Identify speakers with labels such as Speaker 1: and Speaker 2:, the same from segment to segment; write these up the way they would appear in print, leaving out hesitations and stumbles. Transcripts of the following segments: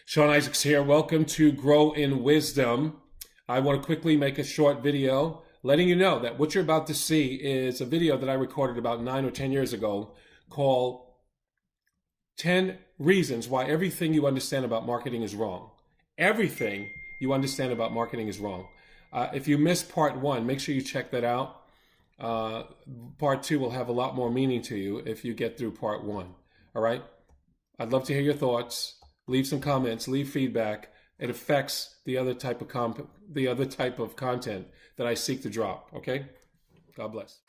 Speaker 1: Sean Isaacs here. Welcome to Grow in Wisdom. I want to quickly make a short video letting you know that what you're about to see is a video that I recorded about 9 or 10 years ago called 10 Reasons Why Everything You Understand About Marketing is Wrong. Everything you understand about marketing is wrong. If you missed part 1, make sure you check that out. Part 2 will have a lot more meaning to you if you get through part 1. All right? I'd love to hear your thoughts. Leave some comments, leave feedback. It affects the other type of content that I seek to drop. Okay? God bless.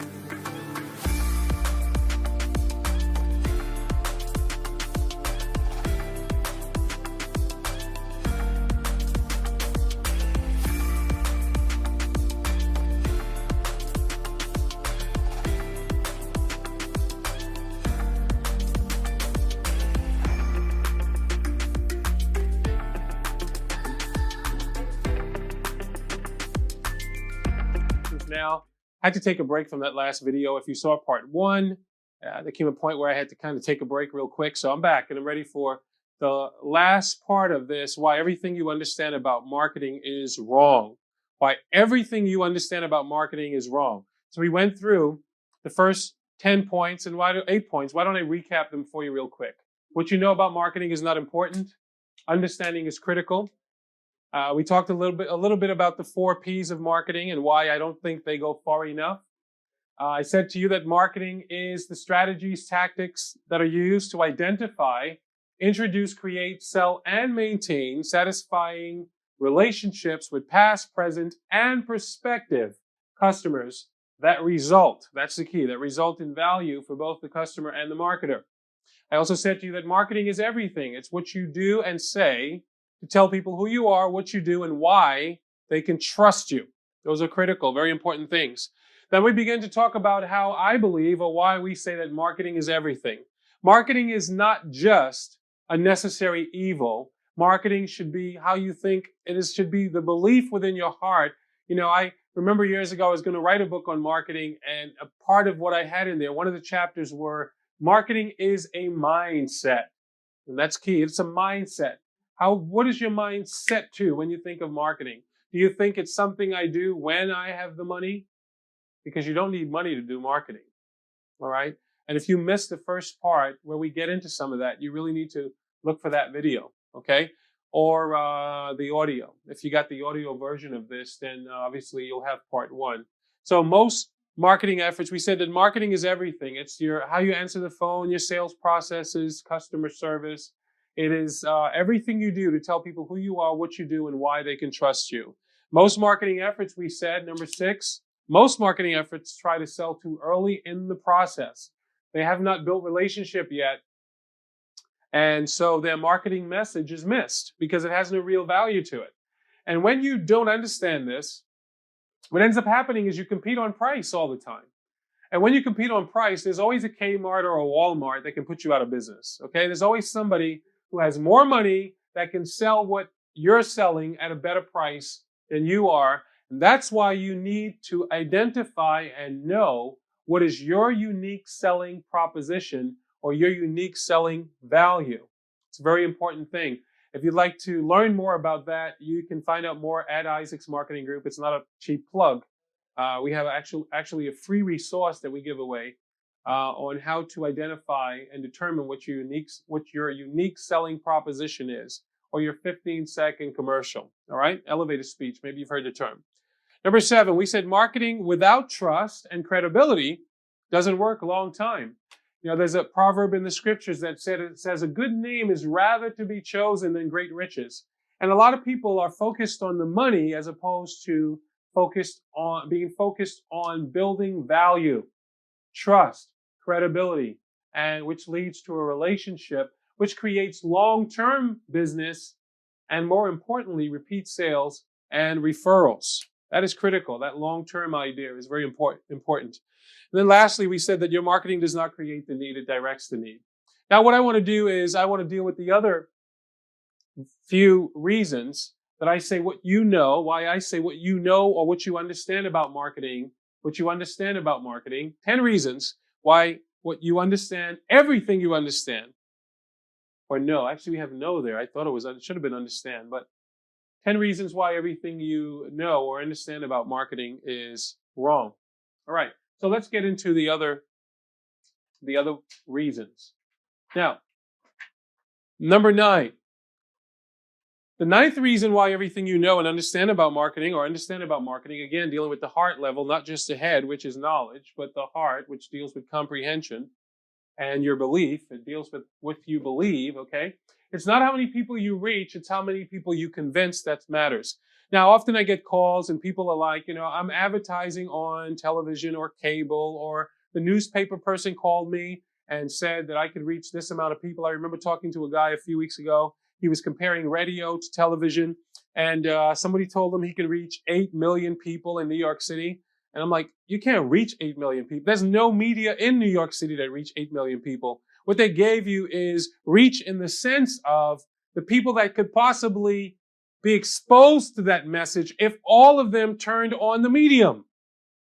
Speaker 1: Now, I had to take a break from that last video. If you saw part 1, there came a point where I had to kind of take a break real quick. So I'm back and I'm ready for the last part of this, why everything you understand about marketing is wrong. Why everything you understand about marketing is wrong. So we went through the first 10 points and 8 points. Why don't I recap them for you real quick? What you know about marketing is not important. Understanding is critical. We talked a little bit about the 4 P's of marketing and why I don't think they go far enough. I said to you that marketing is the strategies, tactics that are used to identify, introduce, create, sell, and maintain satisfying relationships with past, present, and prospective customers that result, that's the key, that result in value for both the customer and the marketer. I also said to you that marketing is everything. It's what you do and say to tell people who you are, what you do, and why they can trust you. Those are critical, very important things. Then we begin to talk about how I believe or why we say that marketing is everything. Marketing is not just a necessary evil. Marketing should be how you think. Should be the belief within your heart. You know, I remember years ago I was going to write a book on marketing, and a part of what I had in there, one of the chapters were marketing is a mindset. And that's key. It's a mindset. What is your mind set to when you think of marketing? Do you think it's something I do when I have the money? Because you don't need money to do marketing. All right? And if you missed the first part where we get into some of that, you really need to look for that video, okay? Or the audio. If you got the audio version of this, then obviously you'll have part 1. So most marketing efforts, we said that marketing is everything. It's how you answer the phone, your sales processes, customer service. It is everything you do to tell people who you are, what you do, and why they can trust you. Most marketing efforts, we said, number 6, most marketing efforts try to sell too early in the process. They have not built relationship yet. And so their marketing message is missed because it has no real value to it. And when you don't understand this, what ends up happening is you compete on price all the time. And when you compete on price, there's always a Kmart or a Walmart that can put you out of business. Okay? There's always somebody who has more money that can sell what you're selling at a better price than you are. And that's why you need to identify and know what is your unique selling proposition or your unique selling value. It's a very important thing. If you'd like to learn more about that, you can find out more at Isaac's Marketing Group. It's not a cheap plug. We have actually a free resource that we give away on how to identify and determine what your unique selling proposition is, or your 15-second commercial. All right, elevator speech. Maybe you've heard the term. Number 7, we said marketing without trust and credibility doesn't work a long time. You know, there's a proverb in the scriptures that says a good name is rather to be chosen than great riches. And a lot of people are focused on the money as opposed to being focused on building value, trust, credibility, and which leads to a relationship which creates long-term business and, more importantly, repeat sales and referrals. That is critical. That long-term idea is very important. And then lastly, we said that your marketing does not create the need, it directs the need. Now, what I want to do is I want to deal with the other few reasons that I say what you know, why I say what you know or what you understand about marketing, 10 reasons why what you understand, everything you understand, or no. Actually, we have no there. I thought it should have been understand, but 10 reasons why everything you know or understand about marketing is wrong. All right. So let's get into the other reasons. Now, number 9. The 9th reason why everything you know and understand about marketing, again, dealing with the heart level, not just the head, which is knowledge, but the heart, which deals with comprehension and your belief. It deals with what you believe, okay? It's not how many people you reach, it's how many people you convince that matters. Now, often I get calls and people are like, I'm advertising on television or cable, or the newspaper person called me and said that I could reach this amount of people. I remember talking to a guy a few weeks ago. He was comparing radio to television, and somebody told him he could reach 8 million people in New York City. And I'm like, you can't reach 8 million people. There's no media in New York City that reach 8 million people. What they gave you is reach in the sense of the people that could possibly be exposed to that message if all of them turned on the medium,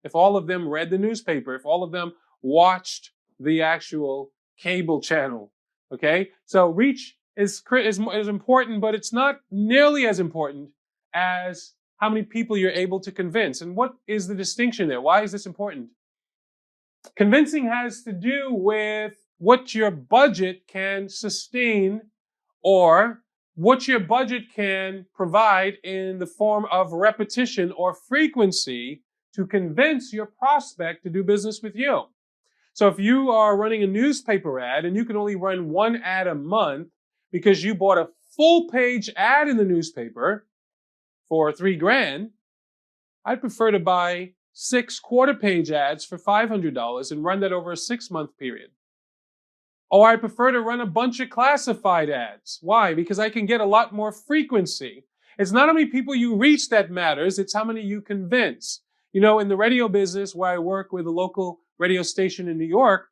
Speaker 1: if all of them read the newspaper, if all of them watched the actual cable channel. Okay? So reach is important, but it's not nearly as important as how many people you're able to convince. And what is the distinction there? Why is this important? Convincing has to do with what your budget can sustain, or what your budget can provide in the form of repetition or frequency to convince your prospect to do business with you. So if you are running a newspaper ad and you can only run one ad a month because you bought a full page ad in the newspaper for $3,000, I'd prefer to buy 6 quarter-page ads for $500 and run that over a 6-month period. Or I prefer to run a bunch of classified ads. Why? Because I can get a lot more frequency. It's not how many people you reach that matters, it's how many you convince. In the radio business where I work with a local radio station in New York,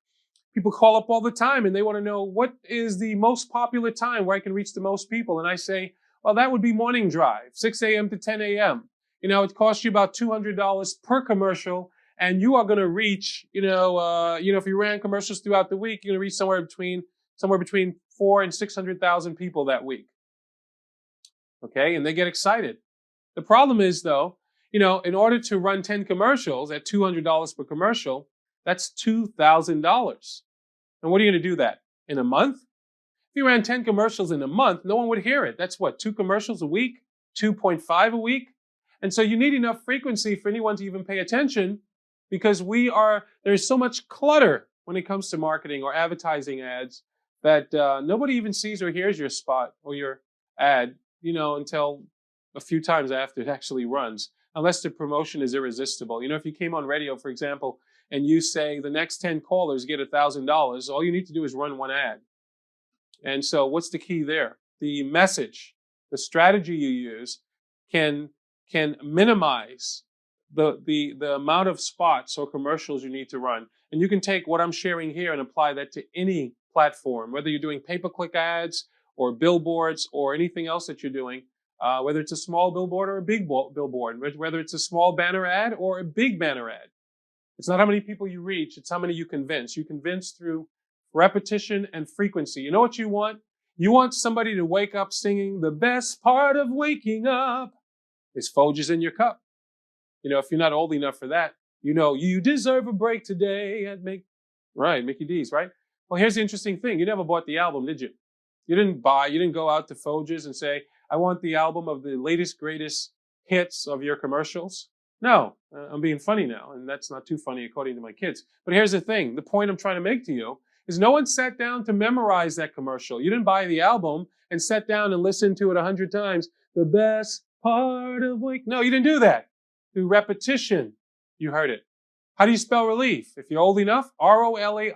Speaker 1: people call up all the time and they want to know what is the most popular time where I can reach the most people. And I say, well, that would be morning drive, 6 a.m. to 10 a.m. It costs you about $200 per commercial, and you are going to reach, if you ran commercials throughout the week, you're going to reach somewhere between 400,000 and 600,000 people that week. Okay, and they get excited. The problem is, though, in order to run 10 commercials at $200 per commercial, that's $2,000. And what are you going to do that in a month? If you ran 10 commercials in a month, no one would hear it. That's what, 2 commercials a week, 2.5 a week. And so you need enough frequency for anyone to even pay attention, because there's so much clutter when it comes to marketing or advertising ads that nobody even sees or hears your spot or your ad, until a few times after it actually runs, unless the promotion is irresistible. If you came on radio, for example, and you say the next 10 callers get $1,000, all you need to do is run one ad. And so what's the key there? The message, the strategy you use can minimize the amount of spots or commercials you need to run. And you can take what I'm sharing here and apply that to any platform, whether you're doing pay-per-click ads or billboards or anything else that you're doing, whether it's a small billboard or a big billboard, whether it's a small banner ad or a big banner ad. It's not how many people you reach, it's how many you convince. You convince through repetition and frequency. You know what you want? You want somebody to wake up singing, "The best part of waking up is Folgers in your cup." If you're not old enough for that, you deserve a break today at Mickey D's, right? Well, here's the interesting thing. You never bought the album, did you? You didn't go out to Folgers and say, "I want the album of the latest, greatest hits of your commercials." No, I'm being funny now, and that's not too funny according to my kids. But here's the thing. The point I'm trying to make to you is no one sat down to memorize that commercial. You didn't buy the album and sat down and listened to it 100 times. The best part of week. No, you didn't do that. Through repetition, you heard it. How do you spell relief? If you're old enough, ROLAIDS.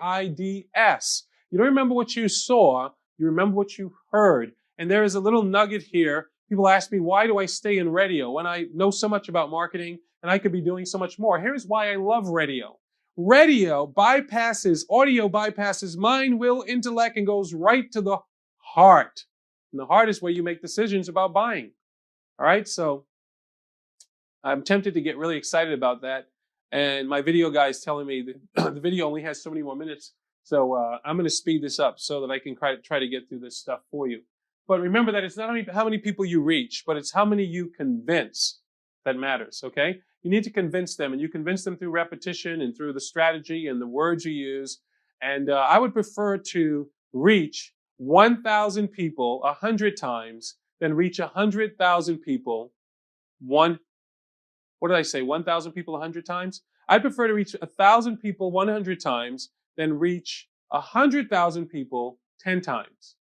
Speaker 1: You don't remember what you saw, you remember what you heard. And there is a little nugget here. People ask me, why do I stay in radio when I know so much about marketing and I could be doing so much more? Here's why I love radio. Radio audio bypasses mind, will, intellect, and goes right to the heart. And the heart is where you make decisions about buying. All right, so I'm tempted to get really excited about that. And my video guy is telling me that the video only has so many more minutes. So I'm going to speed this up so that I can try to get through this stuff for you. But remember that it's not only how many people you reach, but it's how many you convince that matters, okay? You need to convince them, and you convince them through repetition and through the strategy and the words you use. And I would prefer to reach 1,000 people 100 times than reach 100,000 people what did I say? 1,000 people 100 times? I'd prefer to reach 1,000 people 100 times than reach 100,000 people 10 times.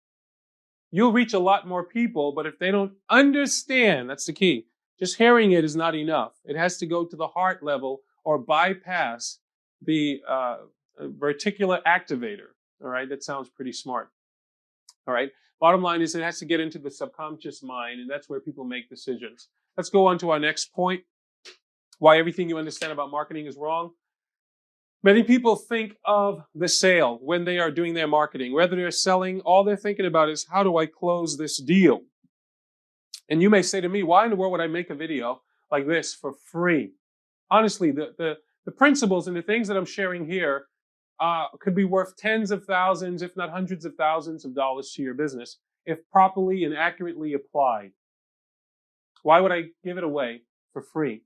Speaker 1: You'll reach a lot more people, but if they don't understand, that's the key. Just hearing it is not enough. It has to go to the heart level or bypass the reticular activator. All right, that sounds pretty smart. All right, bottom line is it has to get into the subconscious mind, and that's where people make decisions. Let's go on to our next point. Why everything you understand about marketing is wrong. Many people think of the sale when they are doing their marketing. Whether they're selling, all they're thinking about is, how do I close this deal? And you may say to me, why in the world would I make a video like this for free? Honestly, the principles and the things that I'm sharing here could be worth tens of thousands, if not hundreds of thousands of dollars to your business if properly and accurately applied. Why would I give it away for free?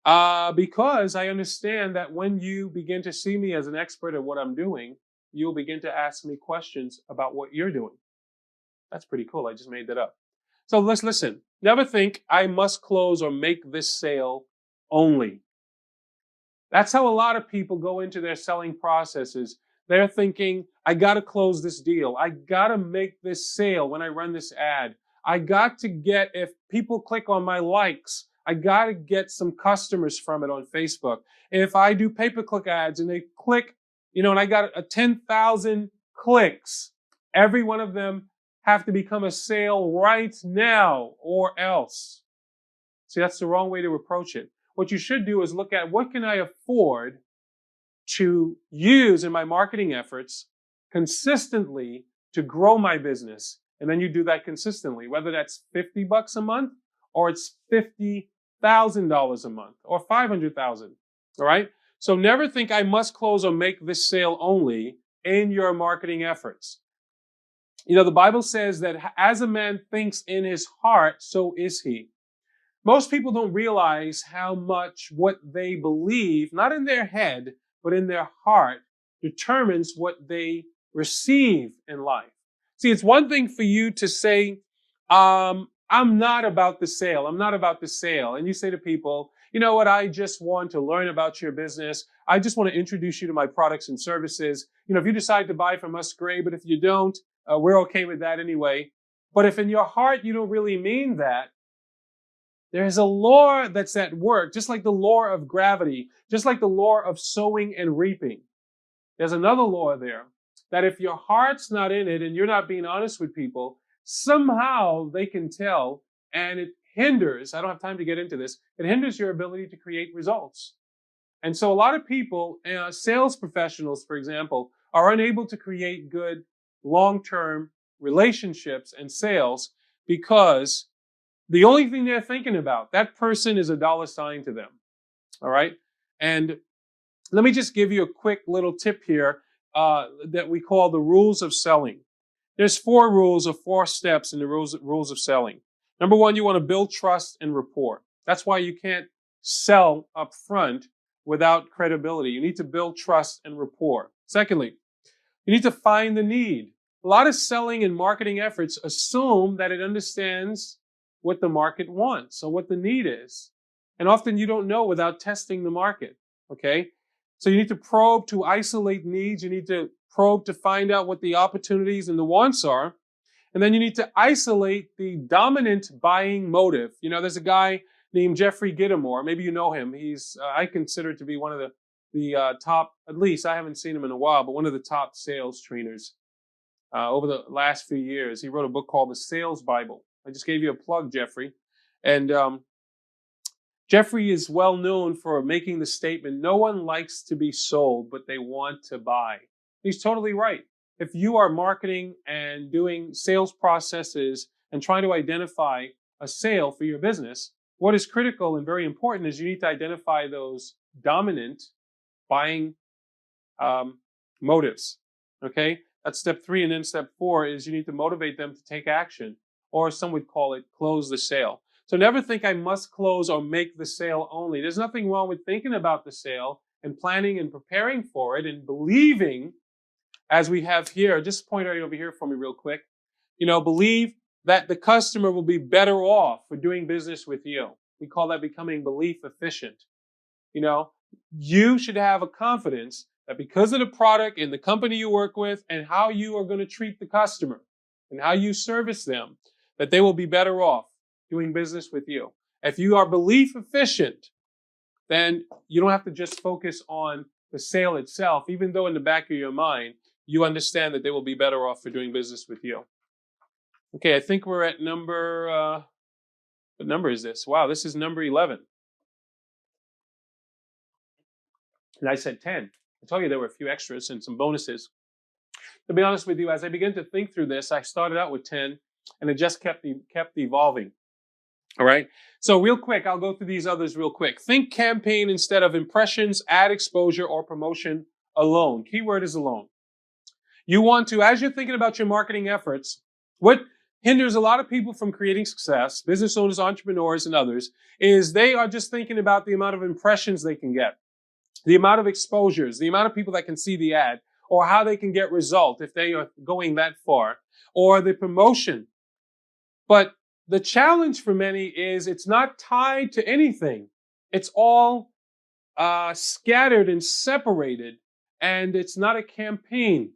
Speaker 1: Because I understand that when you begin to see me as an expert at what I'm doing, you'll begin to ask me questions about what you're doing. That's pretty cool. I just made that up. So let's listen. Never think I must close or make this sale only. That's how a lot of people go into their selling processes. They're thinking, I got to close this deal. I got to make this sale when I run this ad. I got to get, if people click on my likes, I got to get some customers from it on Facebook. If I do pay-per-click ads and they click, and I got 10,000 clicks, every one of them have to become a sale right now or else. See, that's the wrong way to approach it. What you should do is look at, what can I afford to use in my marketing efforts consistently to grow my business? And then you do that consistently, whether that's $50 a month or it's $50,000 a month or $500,000. All right. So never think I must close or make this sale only in your marketing efforts. The Bible says that as a man thinks in his heart, so is he. Most people don't realize how much what they believe, not in their head, but in their heart, determines what they receive in life. See, it's one thing for you to say, I'm not about the sale. I'm not about the sale. And you say to people, you know what? I just want to learn about your business. I just want to introduce you to my products and services. If you decide to buy from us, great. But if you don't, we're okay with that anyway. But if in your heart you don't really mean that, there's a law that's at work, just like the law of gravity, just like the law of sowing and reaping. There's another law there that if your heart's not in it and you're not being honest with people, somehow they can tell, and it hinders, I don't have time to get into this, it hinders your ability to create results. And so a lot of people, sales professionals, for example, are unable to create good long-term relationships and sales because the only thing they're thinking about, that person is a dollar sign to them. All right. And let me just give you a quick little tip here that we call the rules of selling. There's 4 rules or 4 steps in the rules of selling. Number 1, you want to build trust and rapport. That's why you can't sell up front without credibility. You need to build trust and rapport. Secondly, you need to find the need. A lot of selling and marketing efforts assume that it understands what the market wants or what the need is. And often you don't know without testing the market, okay? So you need to probe to isolate needs. You need to probe to find out what the opportunities and the wants are. And then you need to isolate the dominant buying motive. There's a guy named Jeffrey Gittimore. Maybe you know him. He's, I consider to be one of the top, at least I haven't seen him in a while, but one of the top sales trainers over the last few years. He wrote a book called The Sales Bible. I just gave you a plug, Jeffrey. And Jeffrey is well known for making the statement, no one likes to be sold, but they want to buy. He's totally right. If you are marketing and doing sales processes and trying to identify a sale for your business, what is critical and very important is you need to identify those dominant buying motives. Okay? That's step 3. And then step 4 is you need to motivate them to take action, or some would call it close the sale. So never think I must close or make the sale only. There's nothing wrong with thinking about the sale and planning and preparing for it and believing, as we have here. Just point right over here for me real quick. Believe that the customer will be better off for doing business with you. We call that becoming belief efficient. You should have a confidence that because of the product and the company you work with and how you are going to treat the customer and how you service them, that they will be better off doing business with you. If you are belief efficient, then you don't have to just focus on the sale itself, even though in the back of your mind, you understand that they will be better off for doing business with you. Okay, I think we're at number, what number is this? Wow, this is number 11. And I said 10. I told you there were a few extras and some bonuses. To be honest with you, as I began to think through this, I started out with 10, and it just kept evolving. All right? So real quick, I'll go through these others real quick. Think campaign instead of impressions, ad exposure, or promotion alone. Keyword is alone. You want to, as you're thinking about your marketing efforts, what hinders a lot of people from creating success, business owners, entrepreneurs, and others, is they are just thinking about the amount of impressions they can get, the amount of exposures, the amount of people that can see the ad, or how they can get result if they are going that far, or the promotion. But the challenge for many is it's not tied to anything. It's all scattered and separated, and it's not a campaign.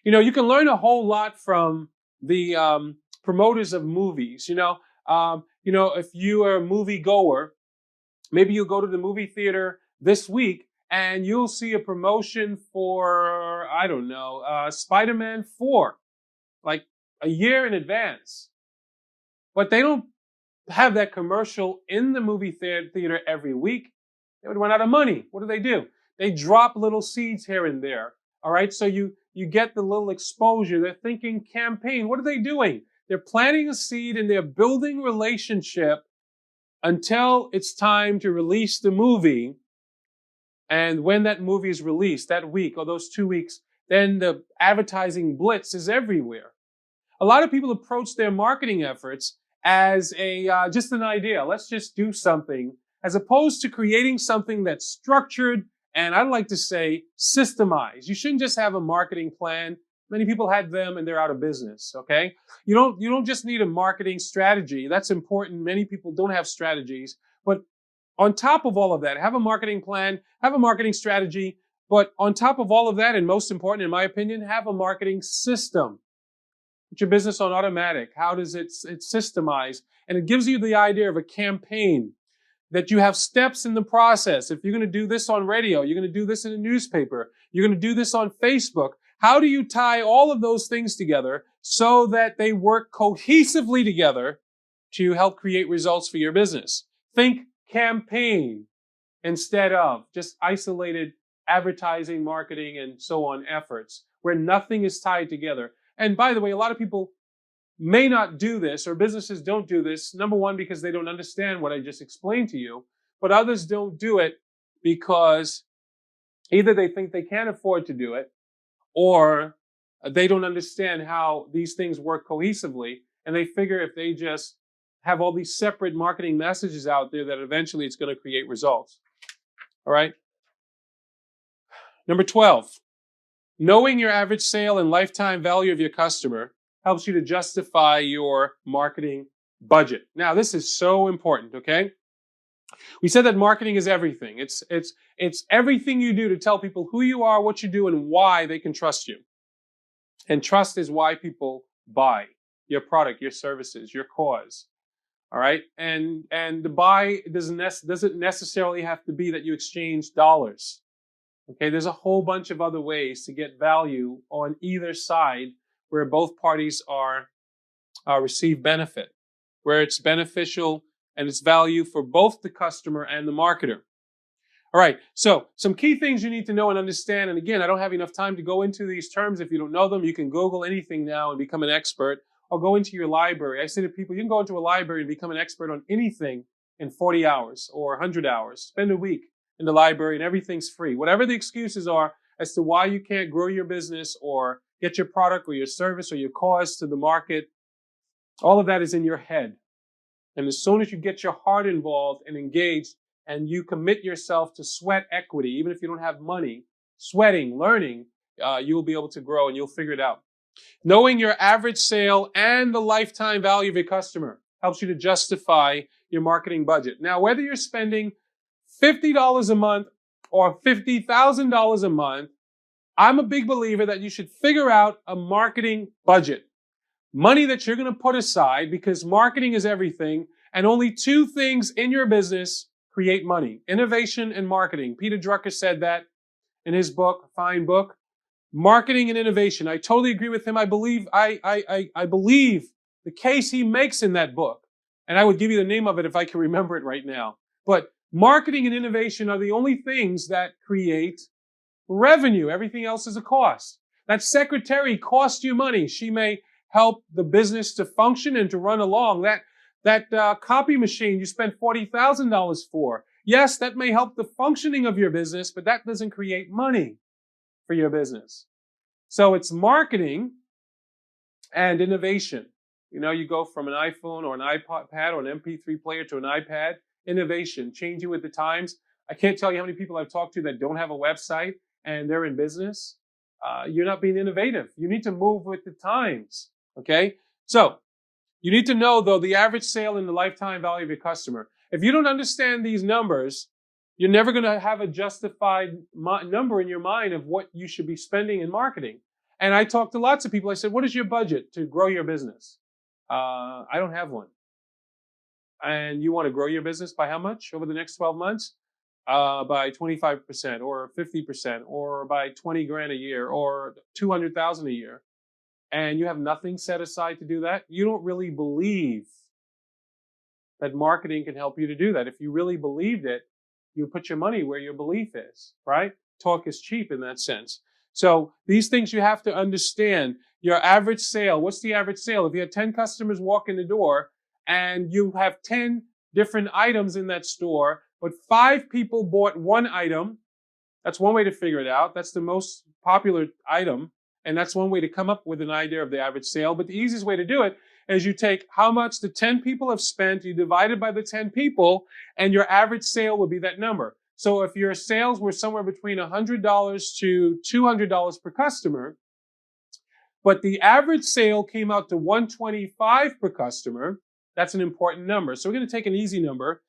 Speaker 1: You can learn a whole lot from the promoters of movies. If you are a movie goer, maybe you go to the movie theater this week and you'll see a promotion for, I don't know, Spider-Man 4, like a year in advance. But they don't have that commercial in the movie theater every week. They would run out of money. What do? They drop little seeds here and there. All right, so you get the little exposure. They're thinking campaign. What are they doing? They're planting a seed and they're building relationship until it's time to release the movie. And when that movie is released, that week or those 2 weeks, then the advertising blitz is everywhere. A lot of people approach their marketing efforts as just an idea. Let's just do something, as opposed to creating something that's structured and, I'd like to say, systemized. You shouldn't just have a marketing plan. Many people had them and they're out of business. Okay, you don't just need a marketing strategy. That's important. Many people don't have strategies, but on top of all of that, have a marketing plan, have a marketing strategy. But on top of all of that, and most important, in my opinion, have a marketing system. Put your business on automatic. How does it's systemized? And it gives you the idea of a campaign, that you have steps in the process. If you're going to do this on radio, you're going to do this in a newspaper, you're going to do this on Facebook. How do you tie all of those things together so that they work cohesively together to help create results for your business? Think campaign instead of just isolated advertising, marketing, and so on efforts where nothing is tied together. And by the way, a lot of people may not do this, or businesses don't do this. Number one, because they don't understand what I just explained to you, but others don't do it because either they think they can't afford to do it, or they don't understand how these things work cohesively. And they figure if they just have all these separate marketing messages out there, that eventually it's going to create results. All right. Number 12, knowing your average sale and lifetime value of your customer helps you to justify your marketing budget. Now, this is so important, okay? We said that marketing is everything. It's everything you do to tell people who you are, what you do, and why they can trust you. And trust is why people buy your product, your services, your cause. All right? And the buy doesn't necessarily have to be that you exchange dollars. Okay, there's a whole bunch of other ways to get value on either side where both parties are receive benefit, where it's beneficial and it's value for both the customer and the marketer. All right, so some key things you need to know and understand. And again, I don't have enough time to go into these terms. If you don't know them, you can Google anything now and become an expert, or go into your library. I say to people, you can go into a library and become an expert on anything in 40 hours or 100 hours. Spend a week in the library and everything's free. Whatever the excuses are, as to why you can't grow your business or get your product or your service or your cause to the market. All of that is in your head. And as soon as you get your heart involved and engaged and you commit yourself to sweat equity, even if you don't have money, sweating, learning, you'll be able to grow and you'll figure it out. Knowing your average sale and the lifetime value of your customer helps you to justify your marketing budget. Now, whether you're spending $50 a month or $50,000 a month, I'm a big believer that you should figure out a marketing budget. Money that you're going to put aside, because marketing is everything, and only two things in your business create money: innovation and marketing. Peter Drucker said that in his book, Fine Book. Marketing and innovation. I totally agree with him. I believe the case he makes in that book. And I would give you the name of it if I can remember it right now. But marketing and innovation are the only things that create revenue. Everything else is a cost. That secretary costs you money. She may help the business to function and to run along. That copy machine you spent $40,000 for. Yes, that may help the functioning of your business, but that doesn't create money for your business. So it's marketing and innovation. You know, you go from an iPhone or an iPad or an MP3 player to an iPad. Innovation, changing with the times. I can't tell you how many people I've talked to that don't have a website and they're in business. You're not being innovative. You need to move with the times. Okay? So you need to know, though, the average sale and the lifetime value of your customer. If you don't understand these numbers, you're never going to have a justified number in your mind of what you should be spending in marketing. And I talked to lots of people. I said, what is your budget to grow your business? I don't have one. And you want to grow your business by how much over the next 12 months? By 25% or 50% or by 20 grand a year or 200,000 a year. And you have nothing set aside to do that. You don't really believe that marketing can help you to do that. If you really believed it, you put your money where your belief is, right? Talk is cheap in that sense. So these things you have to understand. Your average sale, what's the average sale? If you had 10 customers walk in the door and you have 10 different items in that store, but 5 people bought one item, that's one way to figure it out. That's the most popular item. And that's one way to come up with an idea of the average sale. But the easiest way to do it is you take how much the 10 people have spent, you divide it by the 10 people, and your average sale would be that number. So if your sales were somewhere between $100 to $200 per customer, but the average sale came out to $125 per customer, that's an important number. So we're going to take an easy number.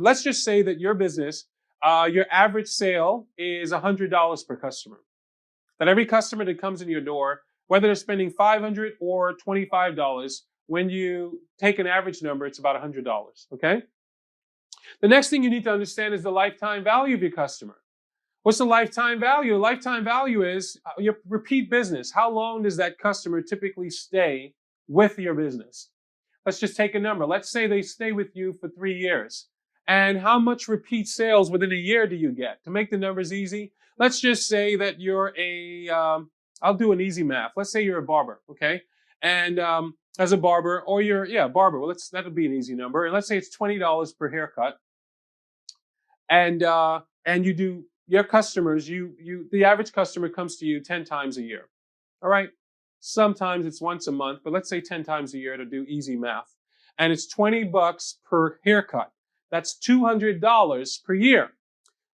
Speaker 1: Let's just say that your business, your average sale is $100 per customer. That every customer that comes in your door, whether they're spending $500 or $25, when you take an average number, it's about $100, okay? The next thing you need to understand is the lifetime value of your customer. What's the lifetime value? The lifetime value is your repeat business. How long does that customer typically stay with your business? Let's just take a number. Let's say they stay with you for 3 years. And how much repeat sales within a year do you get? To make the numbers easy, let's just say that you're I'll do an easy math. Let's say you're a barber, okay? And as a barber, or barber. Well, that'll be an easy number. And let's say it's $20 per haircut. And you do your customers. The average customer comes to you 10 times a year. All right. Sometimes it's once a month, but let's say 10 times a year to do easy math. And it's $20 per haircut. That's $200 per year.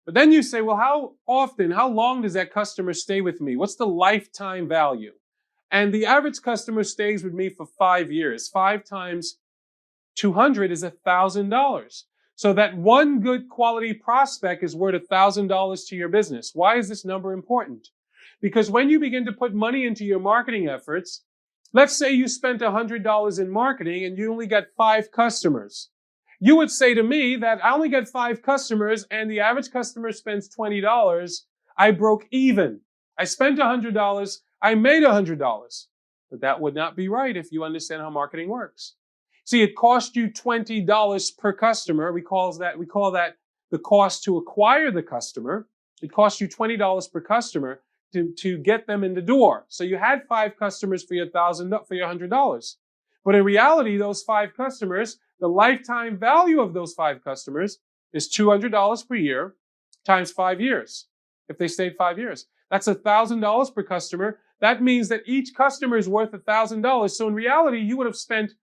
Speaker 1: But then you say, well, how long does that customer stay with me? What's the lifetime value? And the average customer stays with me for 5 years. 5 times 200 is $1,000. So that one good quality prospect is worth $1,000 to your business. Why is this number important? Because when you begin to put money into your marketing efforts, let's say you spent $100 in marketing and you only got 5 customers. You would say to me that I only got 5 customers and the average customer spends $20. I broke even. I spent $100. I made $100. But that would not be right if you understand how marketing works. See, it cost you $20 per customer. We call that the cost to acquire the customer. It cost you $20 per customer to get them in the door. So you had 5 customers for your $100. But in reality, those 5 customers, the lifetime value of those 5 customers is $200 per year times 5 years. If they stayed 5 years, That's $1,000 per customer. That means that each customer is worth $1,000. So in reality, you would have spent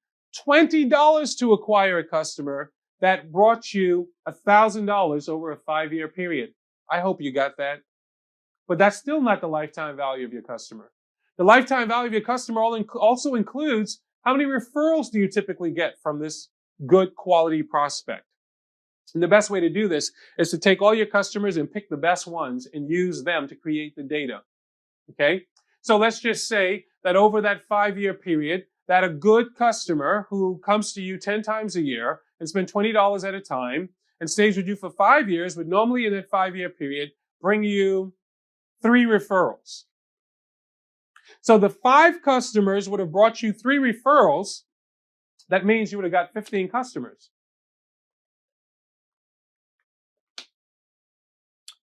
Speaker 1: $20 to acquire a customer that brought you $1,000 over a 5-year period. I hope you got that. But that's still not the lifetime value of your customer. The lifetime value of your customer also includes how many referrals do you typically get from this good quality prospect. And the best way to do this is to take all your customers and pick the best ones and use them to create the data. Okay? So let's just say that over that 5-year period, that a good customer who comes to you 10 times a year and spends $20 at a time and stays with you for 5 years would normally in that 5-year period bring you 3 referrals. So the 5 customers would have brought you 3 referrals. That means you would have got 15 customers.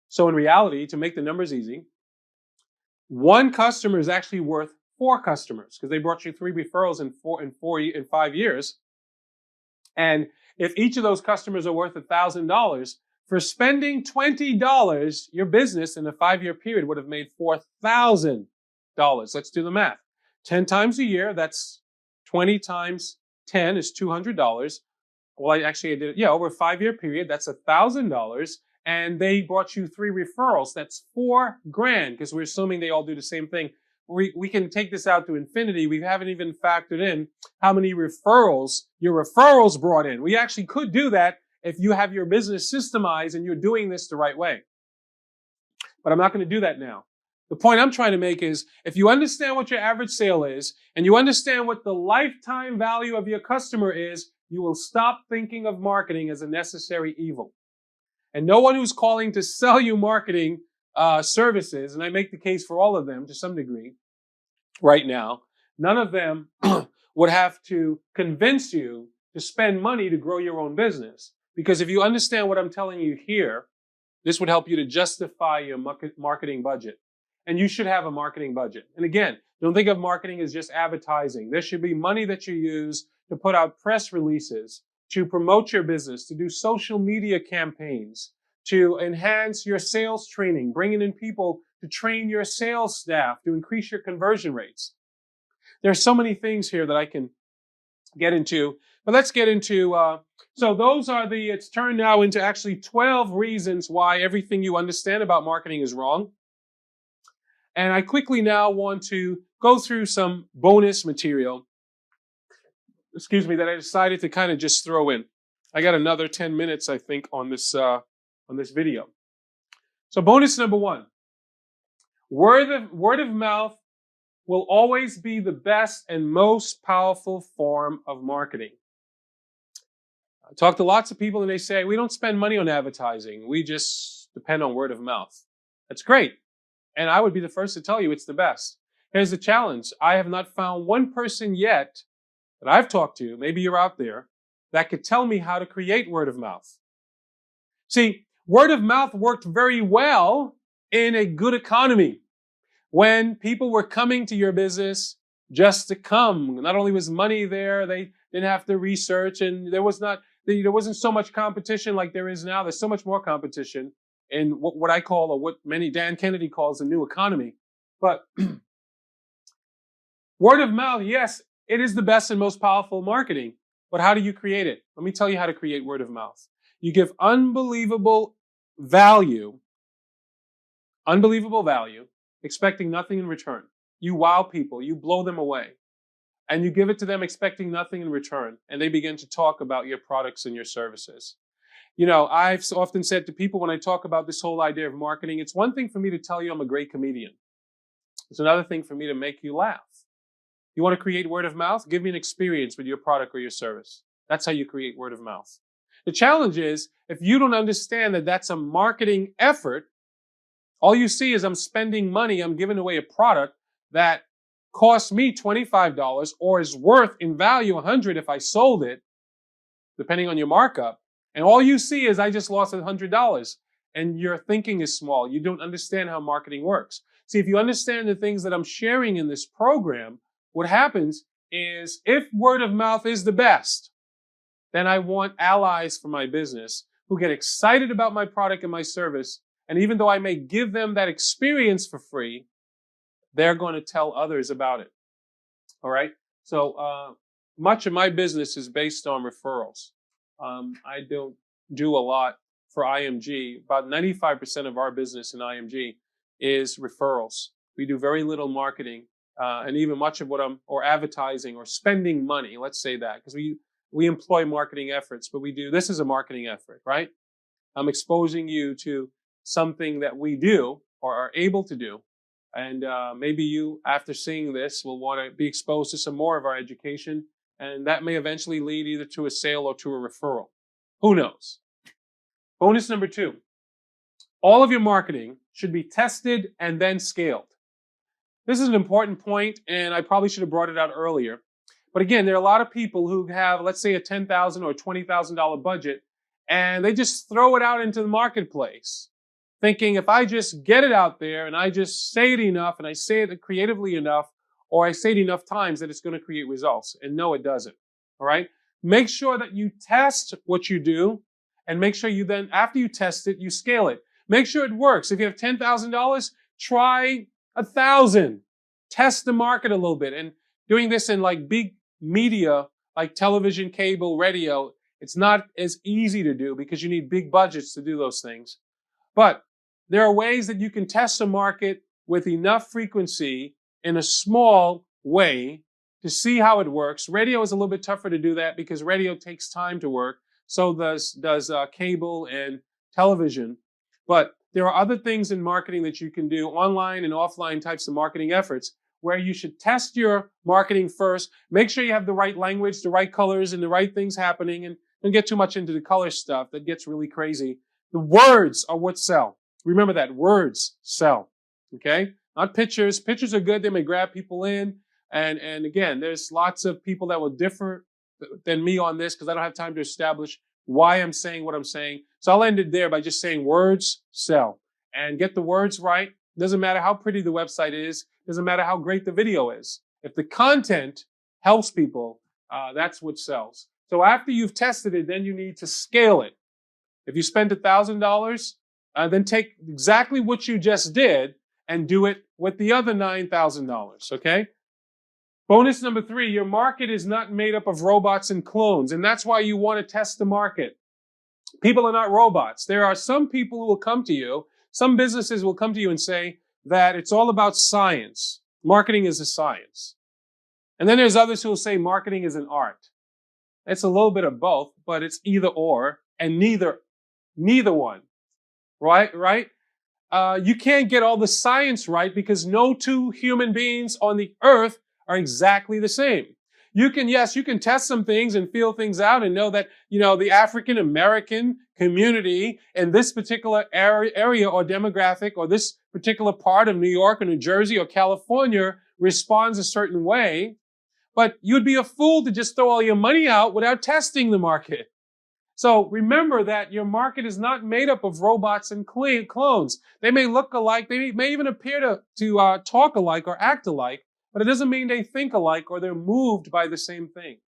Speaker 1: So in reality, to make the numbers easy, 1 customer is actually worth 4 customers because they brought you 3 referrals in 5 years. And if each of those customers are worth $1,000, for spending $20, your business in a 5-year period would have made $4,000. Let's do the math. 10 times a year, that's 20 times 10 is $200. Well, I did it. Yeah, over a 5-year period, that's $1,000. And they brought you 3 referrals. That's $4,000 because we're assuming they all do the same thing. We can take this out to infinity. We haven't even factored in how many referrals your referrals brought in. We actually could do that if you have your business systemized and you're doing this the right way. But I'm not going to do that now. The point I'm trying to make is if you understand what your average sale is and you understand what the lifetime value of your customer is, you will stop thinking of marketing as a necessary evil. And no one who's calling to sell you marketing services, and I make the case for all of them to some degree right now, none of them would have to convince you to spend money to grow your own business. Because if you understand what I'm telling you here, this would help you to justify your marketing budget. And you should have a marketing budget. And again, don't think of marketing as just advertising. There should be money that you use to put out press releases, to promote your business, to do social media campaigns, to enhance your sales training, bringing in people to train your sales staff, to increase your conversion rates. There are so many things here that I can get into, but let's get into, so those are it's turned now into actually 12 reasons why everything you understand about marketing is wrong. And I quickly now want to go through some bonus material, that I decided to kind of just throw in. I got another 10 minutes, I think, on this video. So bonus number 1, word of mouth will always be the best and most powerful form of marketing. I talk to lots of people and they say, we don't spend money on advertising. We just depend on word of mouth. That's great. And I would be the first to tell you it's the best. Here's the challenge. I have not found one person yet that I've talked to, maybe you're out there, that could tell me how to create word of mouth. See, word of mouth worked very well in a good economy. When people were coming to your business just to come, not only was money there, they didn't have to research, and there wasn't so much competition like there is now. There's so much more competition in what I call, or what Dan Kennedy calls, the new economy. But word of mouth, yes, it is the best and most powerful marketing. But how do you create it? Let me tell you how to create word of mouth. You give unbelievable value, expecting nothing in return. You wow people, you blow them away, and you give it to them expecting nothing in return, and they begin to talk about your products and your services. You know, I've often said to people when I talk about this whole idea of marketing, it's one thing for me to tell you I'm a great comedian. It's another thing for me to make you laugh. You want to create word of mouth? Give me an experience with your product or your service. That's how you create word of mouth. The challenge is, if you don't understand that that's a marketing effort, all you see is I'm spending money, I'm giving away a product that costs me $25 or is worth in value $100 if I sold it, depending on your markup. And all you see is I just lost $100 and your thinking is small. You don't understand how marketing works. See, if you understand the things that I'm sharing in this program, what happens is if word of mouth is the best, then I want allies for my business who get excited about my product and my service And even though I may give them that experience for free, they're going to tell others about it. All right. So much of my business is based on referrals. I don't do a lot for IMG. About 95% of our business in IMG is referrals. We do very little marketing, and even much of or advertising or spending money. Let's say that, because we employ marketing efforts, but this is a marketing effort, right? I'm exposing you to something that we do or are able to do. And maybe you, after seeing this, will want to be exposed to some more of our education. And that may eventually lead either to a sale or to a referral. Who knows? Bonus number 2. All of your marketing should be tested and then scaled. This is an important point, and I probably should have brought it out earlier. But again, there are a lot of people who have, let's say, a $10,000 or $20,000 budget, and they just throw it out into the marketplace, thinking if I just get it out there and I just say it enough and I say it creatively enough, or I say it enough times, that it's going to create results. And no, it doesn't. All right? Make sure that you test what you do, and make sure you then, after you test it, you scale it. Make sure it works. If you have $10,000, try 1,000. Test the market a little bit. And doing this in like big media, like television, cable, radio, it's not as easy to do because you need big budgets to do those things. But there are ways that you can test a market with enough frequency in a small way to see how it works. Radio is a little bit tougher to do that because radio takes time to work. So does cable and television. But there are other things in marketing that you can do, online and offline types of marketing efforts, where you should test your marketing first. Make sure you have the right language, the right colors, and the right things happening. And don't get too much into the color stuff. That gets really crazy. The words are what sell. Remember that. Words sell. Okay? Not pictures. Pictures are good. They may grab people in. And again, there's lots of people that will differ than me on this because I don't have time to establish why I'm saying what I'm saying. So I'll end it there by just saying words sell. And get the words right. Doesn't matter how pretty the website is. Doesn't matter how great the video is. If the content helps people, that's what sells. So after you've tested it, then you need to scale it. If you spend $1,000, then take exactly what you just did and do it with the other $9,000, okay? Bonus number 3, your market is not made up of robots and clones, and that's why you want to test the market. People are not robots. There are some people who will come to you, some businesses will come to you and say that it's all about science. Marketing is a science. And then there's others who will say marketing is an art. It's a little bit of both, but it's either or, and neither one, right? You can't get all the science right because no two human beings on the earth are exactly the same. You can test some things and feel things out and know that, the African American community in this particular area or demographic or this particular part of New York or New Jersey or California responds a certain way. But you'd be a fool to just throw all your money out without testing the market. So remember that your market is not made up of robots and clones. They may look alike. They may even appear to talk alike or act alike, but it doesn't mean they think alike or they're moved by the same thing.